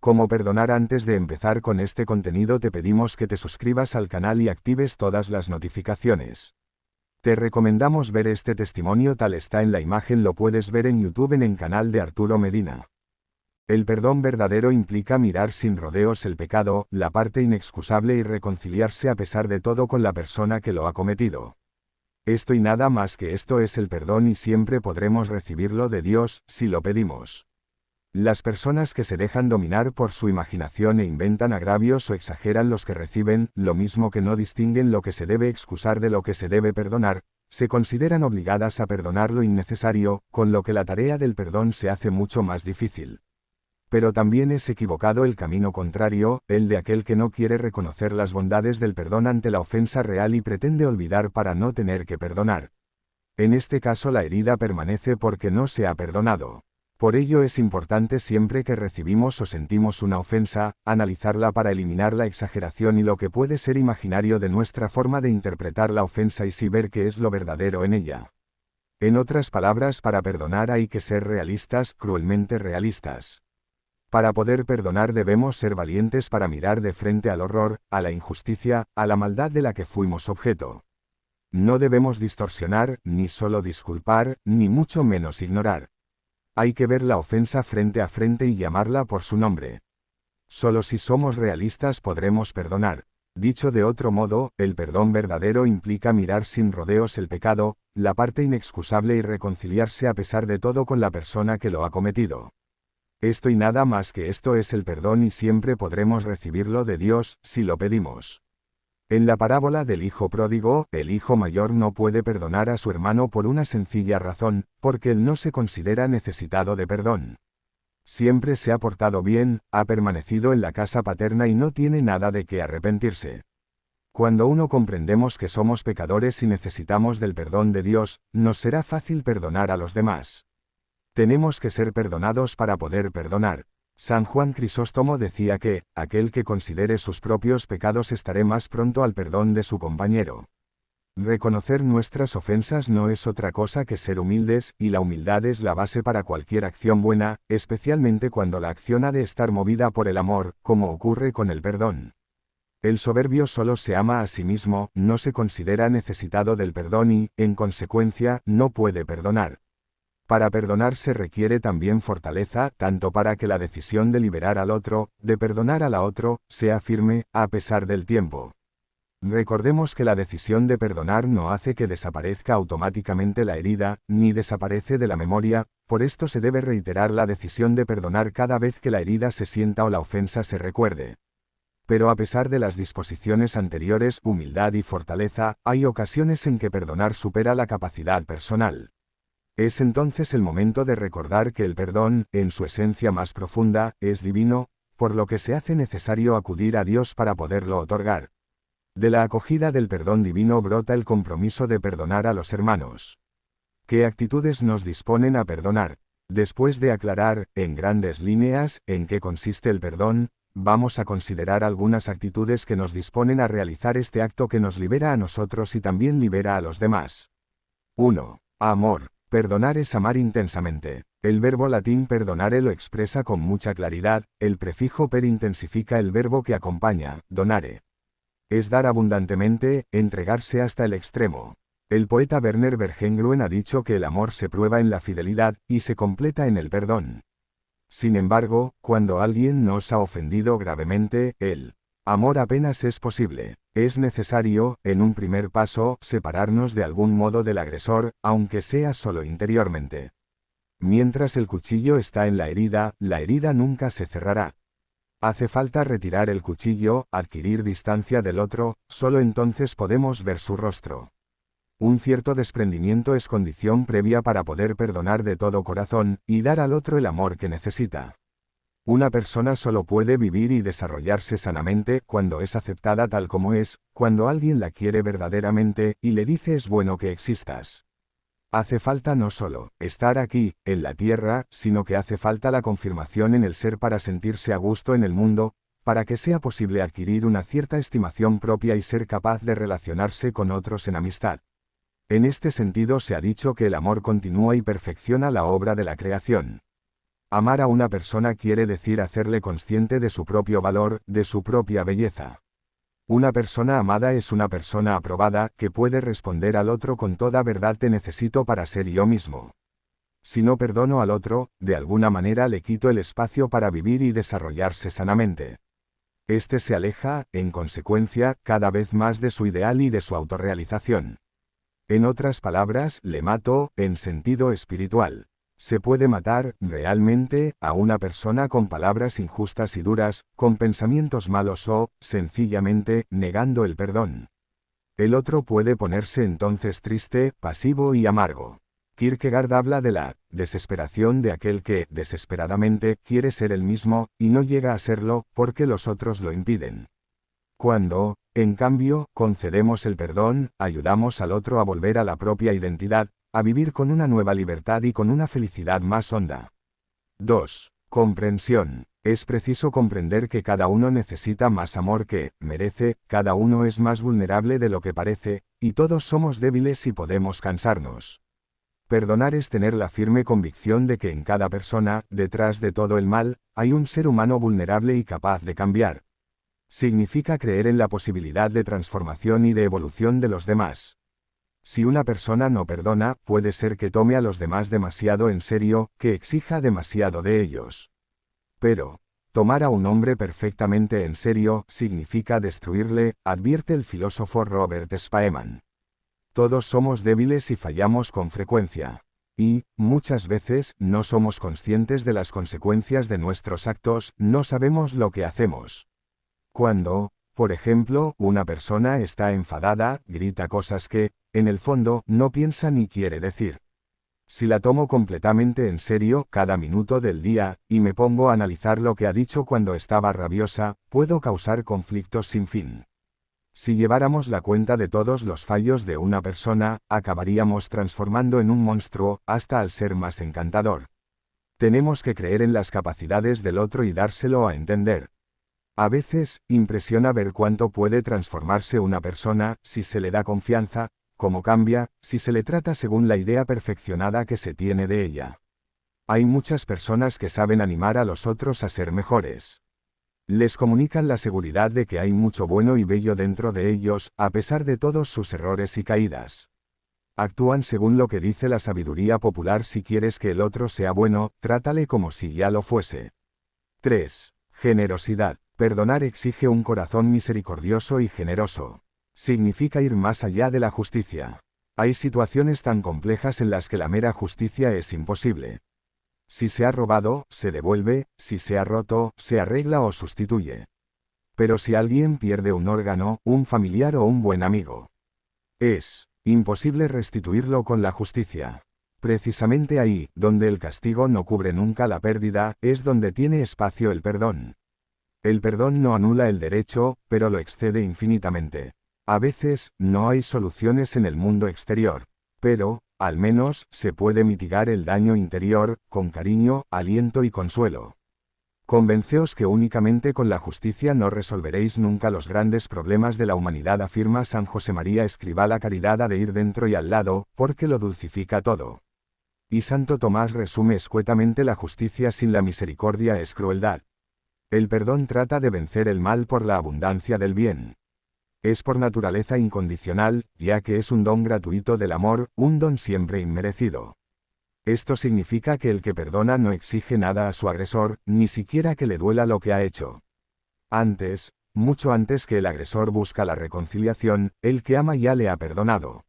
Cómo perdonar. Antes de empezar con este contenido te pedimos que te suscribas al canal y actives todas las notificaciones. Te recomendamos ver este testimonio tal está en la imagen, lo puedes ver en YouTube en el canal de Arturo Medina. El perdón verdadero implica mirar sin rodeos el pecado, la parte inexcusable y reconciliarse a pesar de todo con la persona que lo ha cometido. Esto y nada más que esto es el perdón y siempre podremos recibirlo de Dios, si lo pedimos. Las personas que se dejan dominar por su imaginación e inventan agravios o exageran los que reciben, lo mismo que no distinguen lo que se debe excusar de lo que se debe perdonar, se consideran obligadas a perdonar lo innecesario, con lo que la tarea del perdón se hace mucho más difícil. Pero también es equivocado el camino contrario, el de aquel que no quiere reconocer las bondades del perdón ante la ofensa real y pretende olvidar para no tener que perdonar. En este caso la herida permanece porque no se ha perdonado. Por ello es importante siempre que recibimos o sentimos una ofensa, analizarla para eliminar la exageración y lo que puede ser imaginario de nuestra forma de interpretar la ofensa y sí ver qué es lo verdadero en ella. En otras palabras, para perdonar hay que ser realistas, cruelmente realistas. Para poder perdonar debemos ser valientes para mirar de frente al horror, a la injusticia, a la maldad de la que fuimos objeto. No debemos distorsionar, ni solo disculpar, ni mucho menos ignorar. Hay que ver la ofensa frente a frente y llamarla por su nombre. Solo si somos realistas podremos perdonar. Dicho de otro modo, el perdón verdadero implica mirar sin rodeos el pecado, la parte inexcusable y reconciliarse a pesar de todo con la persona que lo ha cometido. Esto y nada más que esto es el perdón y siempre podremos recibirlo de Dios, si lo pedimos. En la parábola del hijo pródigo, el hijo mayor no puede perdonar a su hermano por una sencilla razón, porque él no se considera necesitado de perdón. Siempre se ha portado bien, ha permanecido en la casa paterna y no tiene nada de qué arrepentirse. Cuando uno comprendemos que somos pecadores y necesitamos del perdón de Dios, nos será fácil perdonar a los demás. Tenemos que ser perdonados para poder perdonar. San Juan Crisóstomo decía que, aquel que considere sus propios pecados estará más pronto al perdón de su compañero. Reconocer nuestras ofensas no es otra cosa que ser humildes, y la humildad es la base para cualquier acción buena, especialmente cuando la acción ha de estar movida por el amor, como ocurre con el perdón. El soberbio solo se ama a sí mismo, no se considera necesitado del perdón y, en consecuencia, no puede perdonar. Para perdonar se requiere también fortaleza, tanto para que la decisión de liberar al otro, de perdonar al otro, sea firme, a pesar del tiempo. Recordemos que la decisión de perdonar no hace que desaparezca automáticamente la herida, ni desaparece de la memoria, por esto se debe reiterar la decisión de perdonar cada vez que la herida se sienta o la ofensa se recuerde. Pero a pesar de las disposiciones anteriores, humildad y fortaleza, hay ocasiones en que perdonar supera la capacidad personal. Es entonces el momento de recordar que el perdón, en su esencia más profunda, es divino, por lo que se hace necesario acudir a Dios para poderlo otorgar. De la acogida del perdón divino brota el compromiso de perdonar a los hermanos. ¿Qué actitudes nos disponen a perdonar? Después de aclarar, en grandes líneas, en qué consiste el perdón, vamos a considerar algunas actitudes que nos disponen a realizar este acto que nos libera a nosotros y también libera a los demás. 1. Amor. Perdonar es amar intensamente. El verbo latín perdonare lo expresa con mucha claridad, el prefijo per intensifica el verbo que acompaña, donare. Es dar abundantemente, entregarse hasta el extremo. El poeta Werner Bergengruen ha dicho que el amor se prueba en la fidelidad, y se completa en el perdón. Sin embargo, cuando alguien nos ha ofendido gravemente, el amor apenas es posible. Es necesario, en un primer paso, separarnos de algún modo del agresor, aunque sea solo interiormente. Mientras el cuchillo está en la herida nunca se cerrará. Hace falta retirar el cuchillo, adquirir distancia del otro, solo entonces podemos ver su rostro. Un cierto desprendimiento es condición previa para poder perdonar de todo corazón, y dar al otro el amor que necesita. Una persona solo puede vivir y desarrollarse sanamente cuando es aceptada tal como es, cuando alguien la quiere verdaderamente, y le dice es bueno que existas. Hace falta no solo estar aquí, en la tierra, sino que hace falta la confirmación en el ser para sentirse a gusto en el mundo, para que sea posible adquirir una cierta estimación propia y ser capaz de relacionarse con otros en amistad. En este sentido se ha dicho que el amor continúa y perfecciona la obra de la creación. Amar a una persona quiere decir hacerle consciente de su propio valor, de su propia belleza. Una persona amada es una persona aprobada, que puede responder al otro con toda verdad: te necesito para ser yo mismo. Si no perdono al otro, de alguna manera le quito el espacio para vivir y desarrollarse sanamente. Este se aleja, en consecuencia, cada vez más de su ideal y de su autorrealización. En otras palabras, le mato, en sentido espiritual. Se puede matar, realmente, a una persona con palabras injustas y duras, con pensamientos malos o, sencillamente, negando el perdón. El otro puede ponerse entonces triste, pasivo y amargo. Kierkegaard habla de la desesperación de aquel que, desesperadamente, quiere ser el mismo, y no llega a serlo, porque los otros lo impiden. Cuando, en cambio, concedemos el perdón, ayudamos al otro a volver a la propia identidad, a vivir con una nueva libertad y con una felicidad más honda. 2. Comprensión. Es preciso comprender que cada uno necesita más amor que merece, cada uno es más vulnerable de lo que parece, y todos somos débiles y podemos cansarnos. Perdonar es tener la firme convicción de que en cada persona, detrás de todo el mal, hay un ser humano vulnerable y capaz de cambiar. Significa creer en la posibilidad de transformación y de evolución de los demás. Si una persona no perdona, puede ser que tome a los demás demasiado en serio, que exija demasiado de ellos. Pero, tomar a un hombre perfectamente en serio, significa destruirle, advierte el filósofo Robert Spaeman. Todos somos débiles y fallamos con frecuencia. Y, muchas veces, no somos conscientes de las consecuencias de nuestros actos, no sabemos lo que hacemos. Cuando, por ejemplo, una persona está enfadada, grita cosas que, en el fondo, no piensa ni quiere decir. Si la tomo completamente en serio cada minuto del día, y me pongo a analizar lo que ha dicho cuando estaba rabiosa, puedo causar conflictos sin fin. Si lleváramos la cuenta de todos los fallos de una persona, acabaríamos transformando en un monstruo, hasta al ser más encantador. Tenemos que creer en las capacidades del otro y dárselo a entender. A veces, impresiona ver cuánto puede transformarse una persona, si se le da confianza, cómo cambia, si se le trata según la idea perfeccionada que se tiene de ella. Hay muchas personas que saben animar a los otros a ser mejores. Les comunican la seguridad de que hay mucho bueno y bello dentro de ellos, a pesar de todos sus errores y caídas. Actúan según lo que dice la sabiduría popular: si quieres que el otro sea bueno, trátale como si ya lo fuese. 3. Generosidad. Perdonar exige un corazón misericordioso y generoso. Significa ir más allá de la justicia. Hay situaciones tan complejas en las que la mera justicia es imposible. Si se ha robado, se devuelve; si se ha roto, se arregla o sustituye. Pero si alguien pierde un órgano, un familiar o un buen amigo, es imposible restituirlo con la justicia. Precisamente ahí, donde el castigo no cubre nunca la pérdida, es donde tiene espacio el perdón. El perdón no anula el derecho, pero lo excede infinitamente. A veces, no hay soluciones en el mundo exterior. Pero, al menos, se puede mitigar el daño interior, con cariño, aliento y consuelo. Convenceos que únicamente con la justicia no resolveréis nunca los grandes problemas de la humanidad, afirma San José María Escrivá. La caridad ha de ir dentro y al lado, porque lo dulcifica todo. Y Santo Tomás resume escuetamente: la justicia sin la misericordia es crueldad. El perdón trata de vencer el mal por la abundancia del bien. Es por naturaleza incondicional, ya que es un don gratuito del amor, un don siempre inmerecido. Esto significa que el que perdona no exige nada a su agresor, ni siquiera que le duela lo que ha hecho. Antes, mucho antes que el agresor busca la reconciliación, el que ama ya le ha perdonado.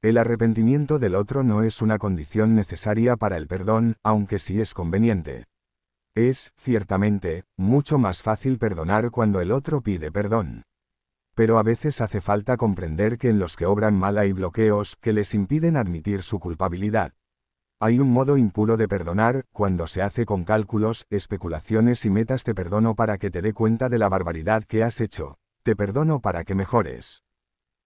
El arrepentimiento del otro no es una condición necesaria para el perdón, aunque sí es conveniente. Es, ciertamente, mucho más fácil perdonar cuando el otro pide perdón. Pero a veces hace falta comprender que en los que obran mal hay bloqueos que les impiden admitir su culpabilidad. Hay un modo impuro de perdonar, cuando se hace con cálculos, especulaciones y metas: te perdono para que te dé cuenta de la barbaridad que has hecho, te perdono para que mejores.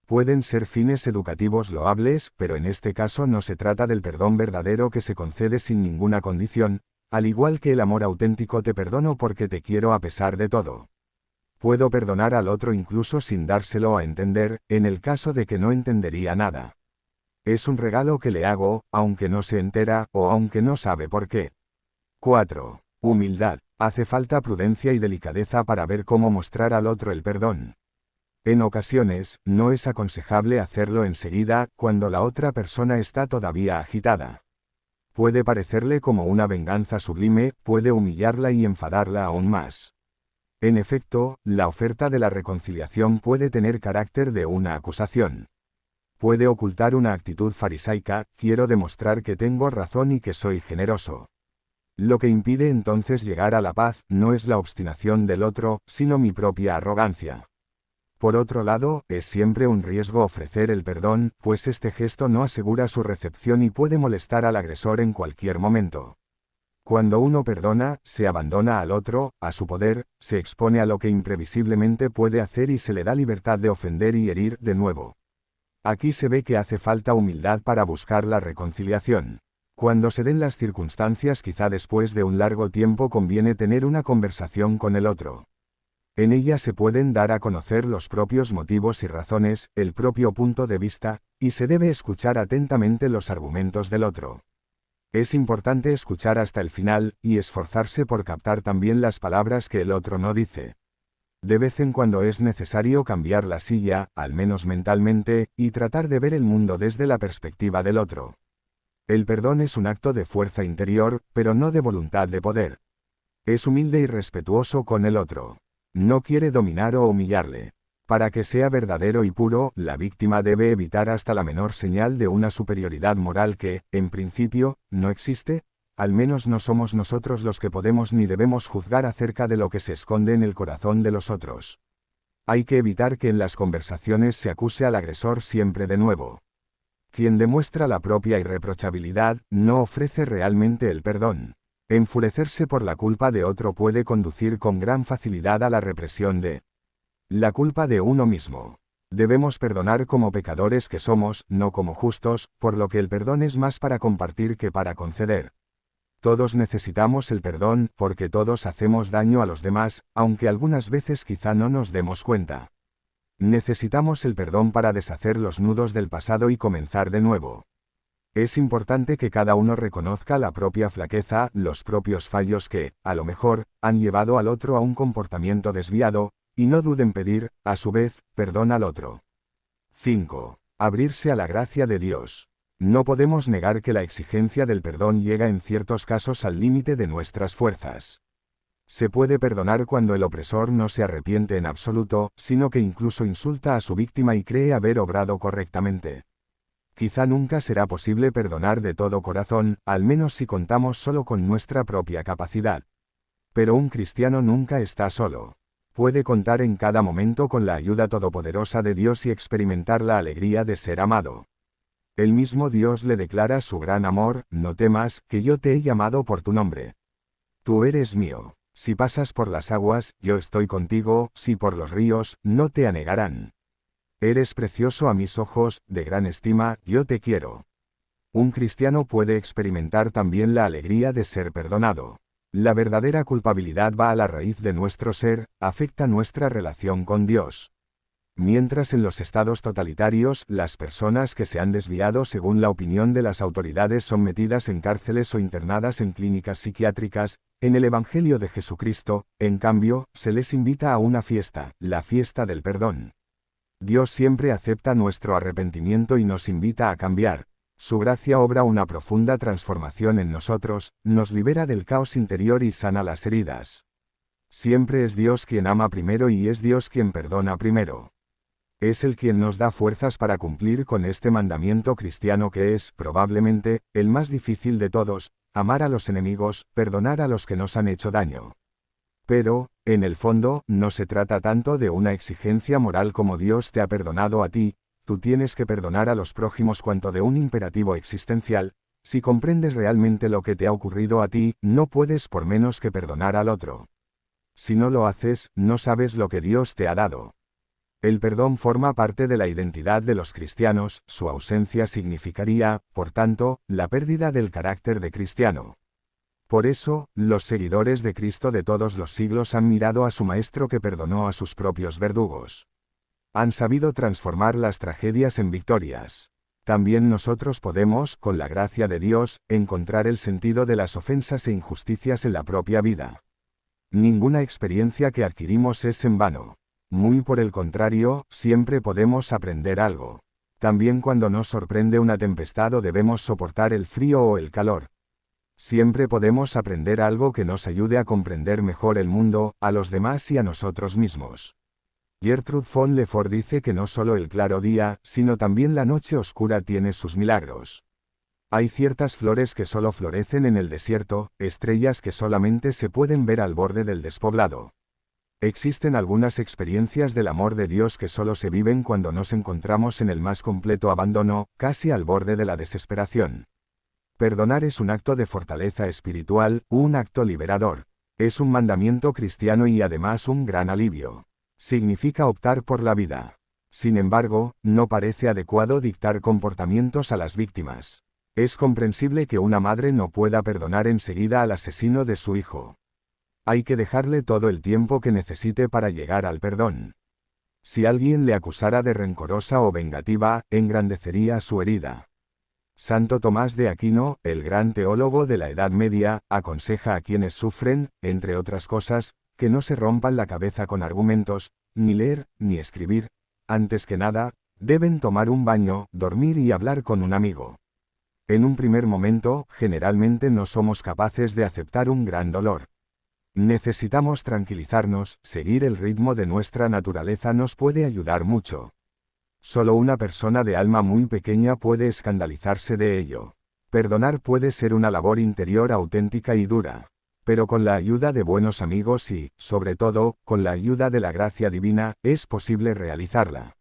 Pueden ser fines educativos loables, pero en este caso no se trata del perdón verdadero que se concede sin ninguna condición. Al igual que el amor auténtico: te perdono porque te quiero a pesar de todo. Puedo perdonar al otro incluso sin dárselo a entender, en el caso de que no entendería nada. Es un regalo que le hago, aunque no se entera, o aunque no sabe por qué. 4. Humildad. Hace falta prudencia y delicadeza para ver cómo mostrar al otro el perdón. En ocasiones, no es aconsejable hacerlo enseguida, cuando la otra persona está todavía agitada. Puede parecerle como una venganza sublime, puede humillarla y enfadarla aún más. En efecto, la oferta de la reconciliación puede tener carácter de una acusación. Puede ocultar una actitud farisaica, quiero demostrar que tengo razón y que soy generoso. Lo que impide entonces llegar a la paz, no es la obstinación del otro, sino mi propia arrogancia. Por otro lado, es siempre un riesgo ofrecer el perdón, pues este gesto no asegura su recepción y puede molestar al agresor en cualquier momento. Cuando uno perdona, se abandona al otro, a su poder, se expone a lo que imprevisiblemente puede hacer y se le da libertad de ofender y herir de nuevo. Aquí se ve que hace falta humildad para buscar la reconciliación. Cuando se den las circunstancias, quizá después de un largo tiempo, conviene tener una conversación con el otro. En ella se pueden dar a conocer los propios motivos y razones, el propio punto de vista, y se debe escuchar atentamente los argumentos del otro. Es importante escuchar hasta el final, y esforzarse por captar también las palabras que el otro no dice. De vez en cuando es necesario cambiar la silla, al menos mentalmente, y tratar de ver el mundo desde la perspectiva del otro. El perdón es un acto de fuerza interior, pero no de voluntad de poder. Es humilde y respetuoso con el otro. No quiere dominar o humillarle. Para que sea verdadero y puro, la víctima debe evitar hasta la menor señal de una superioridad moral que, en principio, no existe. Al menos no somos nosotros los que podemos ni debemos juzgar acerca de lo que se esconde en el corazón de los otros. Hay que evitar que en las conversaciones se acuse al agresor siempre de nuevo. Quien demuestra la propia irreprochabilidad, no ofrece realmente el perdón. Enfurecerse por la culpa de otro puede conducir con gran facilidad a la represión de la culpa de uno mismo. Debemos perdonar como pecadores que somos, no como justos, por lo que el perdón es más para compartir que para conceder. Todos necesitamos el perdón, porque todos hacemos daño a los demás, aunque algunas veces quizá no nos demos cuenta. Necesitamos el perdón para deshacer los nudos del pasado y comenzar de nuevo. Es importante que cada uno reconozca la propia flaqueza, los propios fallos que, a lo mejor, han llevado al otro a un comportamiento desviado, y no duden en pedir, a su vez, perdón al otro. 5. Abrirse a la gracia de Dios. No podemos negar que la exigencia del perdón llega en ciertos casos al límite de nuestras fuerzas. Se puede perdonar cuando el opresor no se arrepiente en absoluto, sino que incluso insulta a su víctima y cree haber obrado correctamente. Quizá nunca será posible perdonar de todo corazón, al menos si contamos solo con nuestra propia capacidad. Pero un cristiano nunca está solo. Puede contar en cada momento con la ayuda todopoderosa de Dios y experimentar la alegría de ser amado. El mismo Dios le declara su gran amor: no temas, que yo te he llamado por tu nombre. Tú eres mío. Si pasas por las aguas, yo estoy contigo, si por los ríos, no te anegarán. Eres precioso a mis ojos, de gran estima, yo te quiero. Un cristiano puede experimentar también la alegría de ser perdonado. La verdadera culpabilidad va a la raíz de nuestro ser, afecta nuestra relación con Dios. Mientras en los estados totalitarios, las personas que se han desviado según la opinión de las autoridades son metidas en cárceles o internadas en clínicas psiquiátricas, en el Evangelio de Jesucristo, en cambio, se les invita a una fiesta, la fiesta del perdón. Dios siempre acepta nuestro arrepentimiento y nos invita a cambiar. Su gracia obra una profunda transformación en nosotros, nos libera del caos interior y sana las heridas. Siempre es Dios quien ama primero y es Dios quien perdona primero. Es Él quien nos da fuerzas para cumplir con este mandamiento cristiano que es, probablemente, el más difícil de todos: amar a los enemigos, perdonar a los que nos han hecho daño. Pero, en el fondo, no se trata tanto de una exigencia moral como Dios te ha perdonado a ti, tú tienes que perdonar a los prójimos, cuanto de un imperativo existencial. Si comprendes realmente lo que te ha ocurrido a ti, no puedes por menos que perdonar al otro. Si no lo haces, no sabes lo que Dios te ha dado. El perdón forma parte de la identidad de los cristianos, su ausencia significaría, por tanto, la pérdida del carácter de cristiano. Por eso, los seguidores de Cristo de todos los siglos han mirado a su Maestro que perdonó a sus propios verdugos. Han sabido transformar las tragedias en victorias. También nosotros podemos, con la gracia de Dios, encontrar el sentido de las ofensas e injusticias en la propia vida. Ninguna experiencia que adquirimos es en vano. Muy por el contrario, siempre podemos aprender algo. También cuando nos sorprende una tempestad o debemos soportar el frío o el calor. Siempre podemos aprender algo que nos ayude a comprender mejor el mundo, a los demás y a nosotros mismos. Gertrude von Lefort dice que no solo el claro día, sino también la noche oscura tiene sus milagros. Hay ciertas flores que solo florecen en el desierto, estrellas que solamente se pueden ver al borde del despoblado. Existen algunas experiencias del amor de Dios que solo se viven cuando nos encontramos en el más completo abandono, casi al borde de la desesperación. Perdonar es un acto de fortaleza espiritual, un acto liberador. Es un mandamiento cristiano y además un gran alivio. Significa optar por la vida. Sin embargo, no parece adecuado dictar comportamientos a las víctimas. Es comprensible que una madre no pueda perdonar enseguida al asesino de su hijo. Hay que dejarle todo el tiempo que necesite para llegar al perdón. Si alguien le acusara de rencorosa o vengativa, engrandecería su herida. Santo Tomás de Aquino, el gran teólogo de la Edad Media, aconseja a quienes sufren, entre otras cosas, que no se rompan la cabeza con argumentos, ni leer, ni escribir. Antes que nada, deben tomar un baño, dormir y hablar con un amigo. En un primer momento, generalmente no somos capaces de aceptar un gran dolor. Necesitamos tranquilizarnos, seguir el ritmo de nuestra naturaleza nos puede ayudar mucho. Solo una persona de alma muy pequeña puede escandalizarse de ello. Perdonar puede ser una labor interior auténtica y dura. Pero con la ayuda de buenos amigos y, sobre todo, con la ayuda de la gracia divina, es posible realizarla.